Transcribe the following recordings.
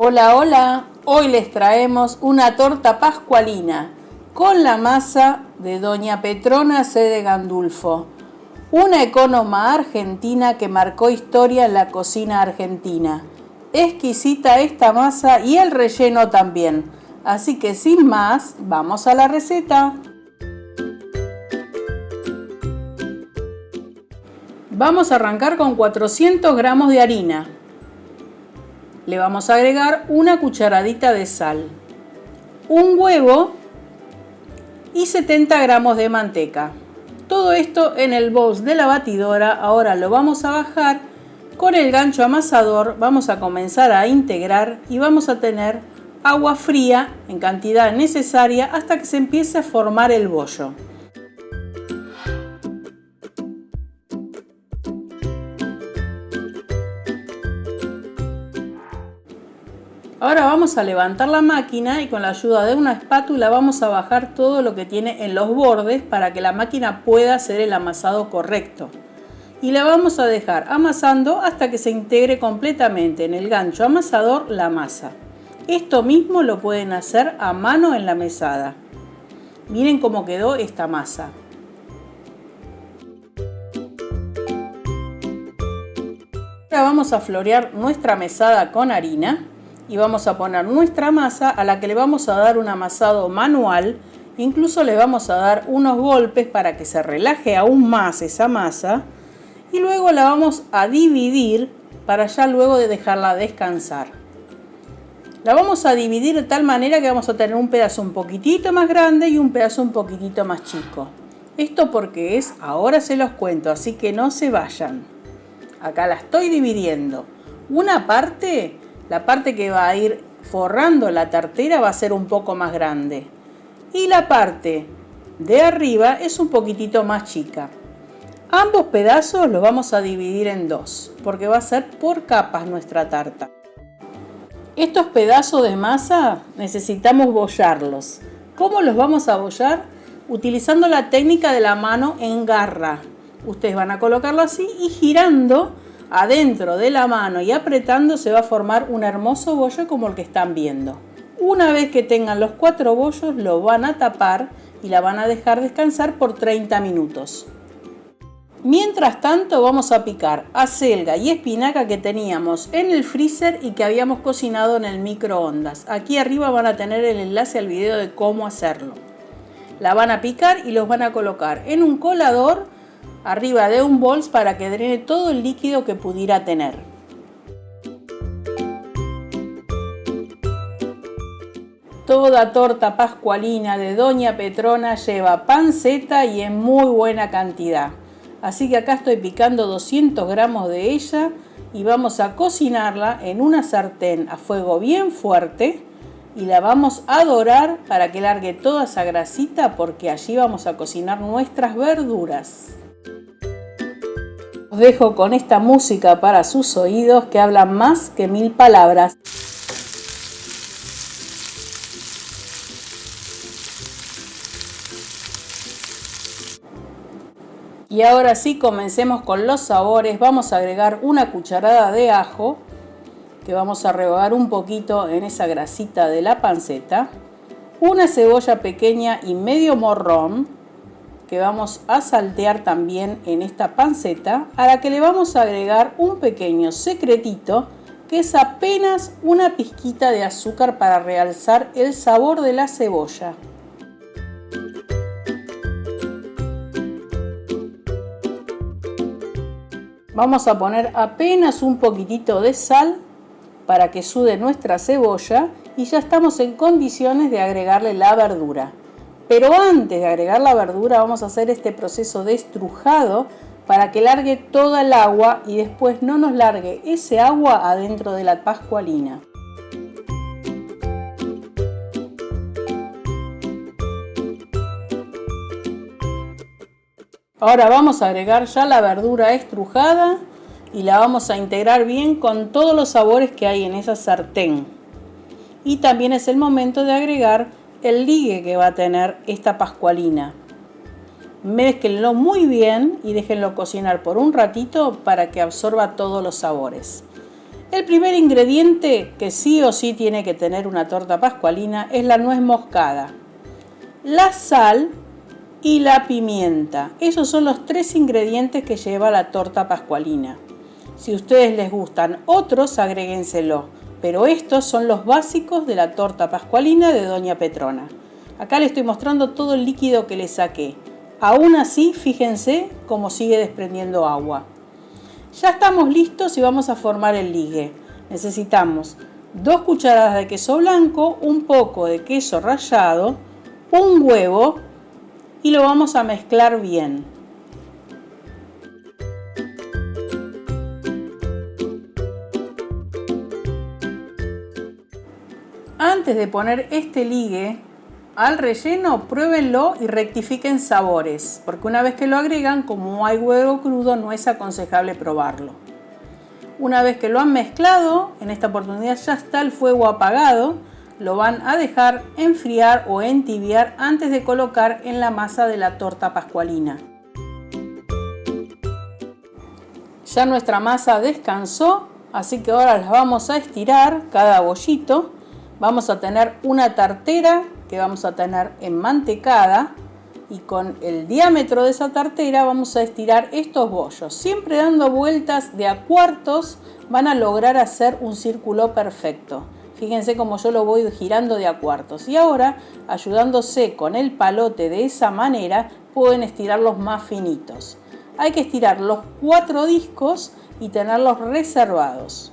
Hola, hola, hoy les traemos una torta pascualina con la masa de Doña Petrona C. de Gandulfo, una ecónoma argentina que marcó historia en la cocina argentina. Exquisita esta masa y el relleno también, así que sin más, vamos a la receta. Vamos a arrancar con 400 gramos de harina. Le vamos a agregar una cucharadita de sal, un huevo y 70 gramos de manteca. Todo esto en el bowl de la batidora. Ahora lo vamos a bajar con el gancho amasador. Vamos a comenzar a integrar y vamos a tener agua fría en cantidad necesaria hasta que se empiece a formar el bollo. Ahora vamos a levantar la máquina y con la ayuda de una espátula vamos a bajar todo lo que tiene en los bordes para que la máquina pueda hacer el amasado correcto. Y la vamos a dejar amasando hasta que se integre completamente en el gancho amasador la masa. Esto mismo lo pueden hacer a mano en la mesada. Miren cómo quedó esta masa. Ahora vamos a florear nuestra mesada con harina. Y vamos a poner nuestra masa a la que le vamos a dar un amasado manual. Incluso le vamos a dar unos golpes para que se relaje aún más esa masa. Y luego la vamos a dividir para ya luego de dejarla descansar. La vamos a dividir de tal manera que vamos a tener un pedazo un poquitito más grande y un pedazo un poquitito más chico. Esto porque es, ahora se los cuento, así que no se vayan. Acá la estoy dividiendo. Una parte... La parte que va a ir forrando la tartera va a ser un poco más grande. Y la parte de arriba es un poquitito más chica. Ambos pedazos los vamos a dividir en dos, porque va a ser por capas nuestra tarta. Estos pedazos de masa necesitamos bollarlos. ¿Cómo los vamos a bollar? Utilizando la técnica de la mano en garra. Ustedes van a colocarlo así y girando adentro de la mano y apretando se va a formar un hermoso bollo como el que están viendo. Una vez que tengan los 4 bollos lo van a tapar y la van a dejar descansar por 30 minutos. Mientras tanto vamos a picar acelga y espinaca que teníamos en el freezer y que habíamos cocinado en el microondas. Aquí arriba van a tener el enlace al video de cómo hacerlo. La van a picar y los van a colocar en un colador arriba de un bol para que drene todo el líquido que pudiera tener. Toda torta pascualina de Doña Petrona lleva panceta y en muy buena cantidad. Así que acá estoy picando 200 gramos de ella y vamos a cocinarla en una sartén a fuego bien fuerte y la vamos a dorar para que largue toda esa grasita porque allí vamos a cocinar nuestras verduras. Os dejo con esta música para sus oídos que habla más que 1000 palabras. Y ahora sí, comencemos con los sabores. Vamos a agregar una cucharada de ajo, que vamos a rehogar un poquito en esa grasita de la panceta. Una cebolla pequeña y medio morrón, que vamos a saltear también en esta panceta, a la que le vamos a agregar un pequeño secretito, que es apenas una pizquita de azúcar para realzar el sabor de la cebolla. Vamos a poner apenas un poquitito de sal para que sude nuestra cebolla y ya estamos en condiciones de agregarle la verdura. Pero antes de agregar la verdura vamos a hacer este proceso de estrujado para que largue toda el agua y después no nos largue ese agua adentro de la pascualina. Ahora vamos a agregar ya la verdura estrujada y la vamos a integrar bien con todos los sabores que hay en esa sartén. Y también es el momento de agregar el ligue que va a tener esta pascualina. Mézclenlo muy bien y déjenlo cocinar por un ratito para que absorba todos los sabores. El primer ingrediente que sí o sí tiene que tener una torta pascualina es la nuez moscada, la sal y la pimienta. Esos son los 3 ingredientes que lleva la torta pascualina. Si a ustedes les gustan otros, agréguenselo, pero estos son los básicos de la torta pascualina de Doña Petrona. Acá les estoy mostrando todo el líquido que le saqué. Aún así, fíjense cómo sigue desprendiendo agua. Ya estamos listos y vamos a formar el ligue. Necesitamos 2 cucharadas de queso blanco, un poco de queso rallado, un huevo y lo vamos a mezclar bien. Antes de poner este ligue al relleno, pruébenlo y rectifiquen sabores, porque una vez que lo agregan, como hay huevo crudo, no es aconsejable probarlo. Una vez que lo han mezclado, en esta oportunidad ya está el fuego apagado, lo van a dejar enfriar o entibiar antes de colocar en la masa de la torta pascualina. Ya nuestra masa descansó, así que ahora las vamos a estirar cada bollito. Vamos a tener una tartera que vamos a tener enmantecada y con el diámetro de esa tartera vamos a estirar estos bollos. Siempre dando vueltas de a cuartos van a lograr hacer un círculo perfecto. Fíjense cómo yo lo voy girando de a cuartos. Y ahora, ayudándose con el palote de esa manera, pueden estirarlos más finitos. Hay que estirar los 4 discos y tenerlos reservados.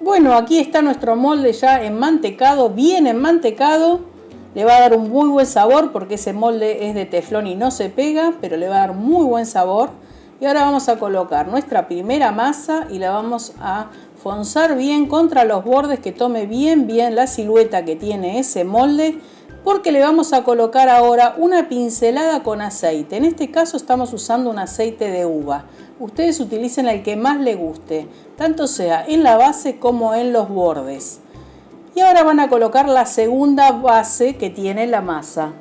Bueno, aquí está nuestro molde ya enmantecado, bien enmantecado. Le va a dar un muy buen sabor porque ese molde es de teflón y no se pega, pero le va a dar muy buen sabor. Y ahora vamos a colocar nuestra primera masa y la vamos a fonzar bien contra los bordes, que tome bien la silueta que tiene ese molde, porque le vamos a colocar ahora una pincelada con aceite. En este caso estamos usando un aceite de uva. Ustedes utilicen el que más les guste, tanto sea en la base como en los bordes. Y ahora van a colocar la segunda base que tiene la masa.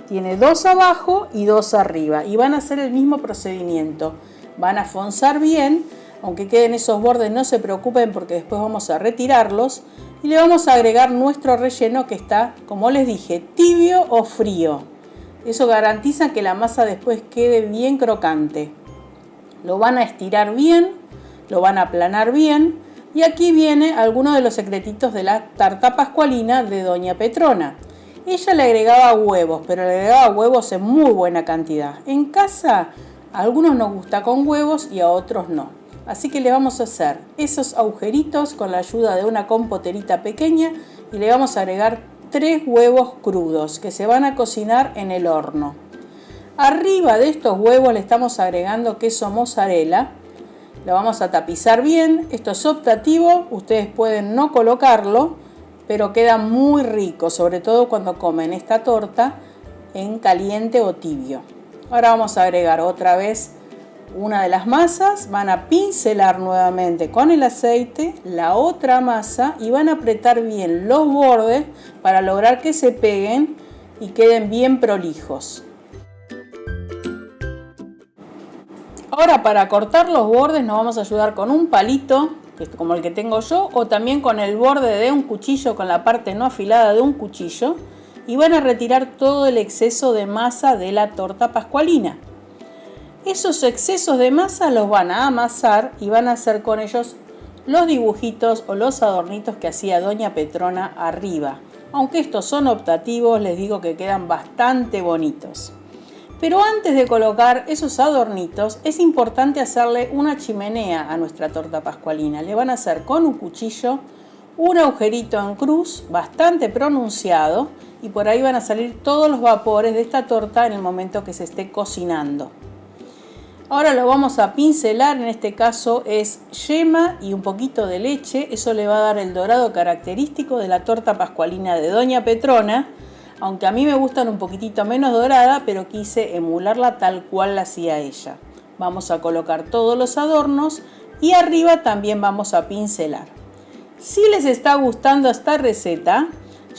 Tiene 2 abajo y 2 arriba y van a hacer el mismo procedimiento. Van a fonzar bien, aunque queden esos bordes no se preocupen porque después vamos a retirarlos. Y le vamos a agregar nuestro relleno que está, como les dije, tibio o frío. Eso garantiza que la masa después quede bien crocante. Lo van a estirar bien, lo van a aplanar bien. Y aquí viene alguno de los secretitos de la tarta pascualina de Doña Petrona. Ella le agregaba huevos, pero le agregaba huevos en muy buena cantidad. En casa a algunos nos gusta con huevos y a otros no. Así que le vamos a hacer esos agujeritos con la ayuda de una compoterita pequeña y le vamos a agregar 3 huevos crudos que se van a cocinar en el horno. Arriba de estos huevos le estamos agregando queso mozzarella. Lo vamos a tapizar bien. Esto es optativo, ustedes pueden no colocarlo, pero queda muy rico, sobre todo cuando comen esta torta en caliente o tibio. Ahora vamos a agregar otra vez una de las masas, van a pincelar nuevamente con el aceite la otra masa y van a apretar bien los bordes para lograr que se peguen y queden bien prolijos. Ahora, para cortar los bordes nos vamos a ayudar con un palito, como el que tengo yo, o también con el borde de un cuchillo, con la parte no afilada de un cuchillo, y van a retirar todo el exceso de masa de la torta pascualina. Esos excesos de masa los van a amasar y van a hacer con ellos los dibujitos o los adornitos que hacía Doña Petrona arriba. Aunque estos son optativos, les digo que quedan bastante bonitos. Pero antes de colocar esos adornitos, es importante hacerle una chimenea a nuestra torta pascualina. Le van a hacer con un cuchillo un agujerito en cruz bastante pronunciado y por ahí van a salir todos los vapores de esta torta en el momento que se esté cocinando. Ahora lo vamos a pincelar, en este caso es yema y un poquito de leche. Eso le va a dar el dorado característico de la torta pascualina de Doña Petrona. Aunque a mí me gustan un poquitito menos dorada, pero quise emularla tal cual la hacía ella. Vamos a colocar todos los adornos y arriba también vamos a pincelar. Si les está gustando esta receta,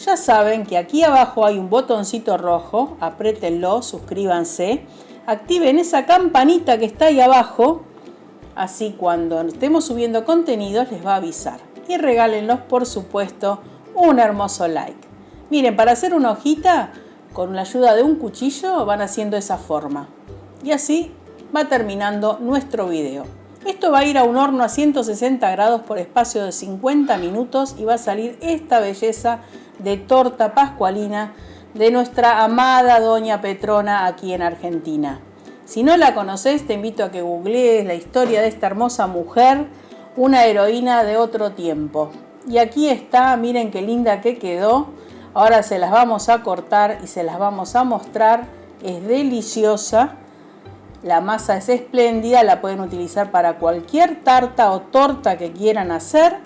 ya saben que aquí abajo hay un botoncito rojo, apriétenlo, suscríbanse. activen esa campanita que está ahí abajo, así cuando estemos subiendo contenidos les va a avisar. Y regálenlos, por supuesto, un hermoso like. Miren, para hacer una hojita, con la ayuda de un cuchillo van haciendo esa forma. Y así va terminando nuestro video. Esto va a ir a un horno a 160 grados por espacio de 50 minutos y va a salir esta belleza de torta pascualina de nuestra amada Doña Petrona aquí en Argentina. Si no la conoces, te invito a que googlees la historia de esta hermosa mujer, una heroína de otro tiempo. Y aquí está, miren qué linda que quedó. Ahora se las vamos a cortar y se las vamos a mostrar. Es deliciosa. La masa es espléndida, la pueden utilizar para cualquier tarta o torta que quieran hacer.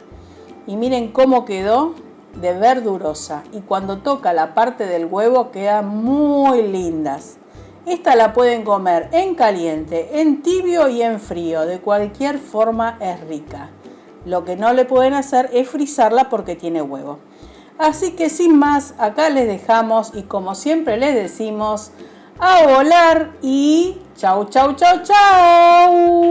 Y miren cómo quedó de verdurosa. Y cuando toca la parte del huevo quedan muy lindas. Esta la pueden comer en caliente, en tibio y en frío. De cualquier forma es rica. Lo que no le pueden hacer es frizarla porque tiene huevo. Así que sin más, acá les dejamos y como siempre les decimos, a volar y chau, chau, chau, chau.